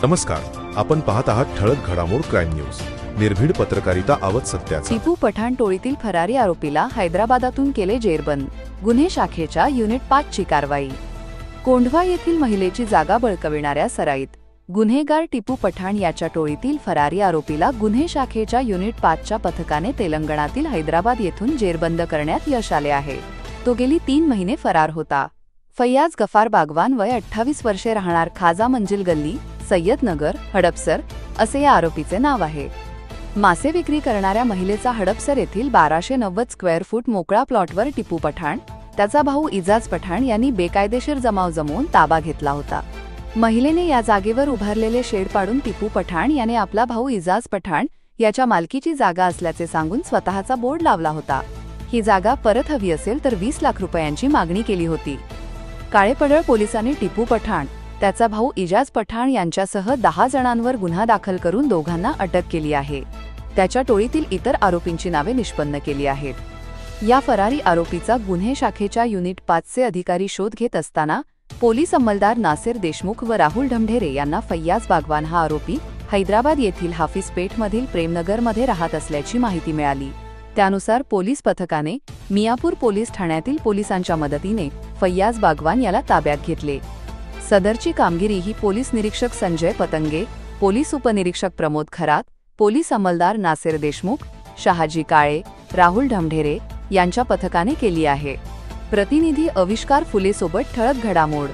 नमस्कार, आपण पाहत आहात ठळक घडामोड क्राईम न्यूज. निर्भीड पत्रकारिता आवत सत्याचा. टिपू पठाण टोळीतील फरारी आरोपीला हैदराबादातून केले जेरबंद. गुन्हे शाखेच्या युनिट 5 ची कारवाई. कोंढवा येथील महिलेची जागा बळकाविणाऱ्या सराईत गुन्हेगार टिपू पठाण याच्या टोळीतील फरारी आरोपीला गुन्हे शाखेच्या युनिट 5 च्या पथकाने तेलंगणातील हैदराबाद येथून जेरबंद करण्यात यश आले आहे. तो गेली 3 महिने फरार होता. फैयाज गफार बागवान, वय 28 वर्षे, राहणार खाजा मंजिल गल्ली, सय्यदनगर, हडपसर असे या आरोपीचे नाव आहे. मासे विक्री करणाऱ्या महिलेचा हडपसर येथील 1290 स्क्वेअर फूट मोकळा प्लॉटवर टिपू पठाण, त्याचा भाऊ इजाज पठाण यांनी बेकायदेशीर जमाव जमवून ताबा घेतला होता. महिलेने या जागेवर उभारलेले शेड पाडून टिपू पठाण याने आपला भाऊ इजाज पठाण याच्या मालकीची जागा असल्याचे सांगून स्वतःचा बोर्ड लावला होता. ही जागा परत हवी असेल तर 20 लाख रुपयांची मागणी केली होती. काळेपडळ पोलिसांनी टिपू पठाण, त्याचा भाऊ इजाज पठाण यांच्यासह 10 जणांवर गुन्हा दाखल करून दोघांना अटक केली आहे. त्याच्या टोळीतील इतर आरोपींची नावे निष्पन्न केली आहेत. या फरारी आरोपीचा गुन्हे शाखेच्या युनिट 5 चे अधिकारी शोध घेत असताना पोलीस अंमलदार नासिर देशमुख व राहुल ढमढेरे यांना फैयाज बागवान हा आरोपी हैदराबाद येथील हाफिज पेठमधील प्रेमनगरमध्ये राहत असल्याची माहिती मिळाली. त्यानुसार पोलीस पथकाने मियापूर पोलीस ठाण्यातील पोलिसांच्या मदतीने फैयाज बागवान याला ताब्यात घेतले. सदरची कामगिरी ही पोलीस निरीक्षक संजय पतंगे, पोलीस उपनिरीक्षक प्रमोद खरात, पोलीस अंमलदार नासिर देशमुख, शहाजी काळे, राहुल ढमढेरे यांच्या पथकाने केली आहे. प्रतिनिधी अविष्कार फुले सोबत ठळक घडामोड.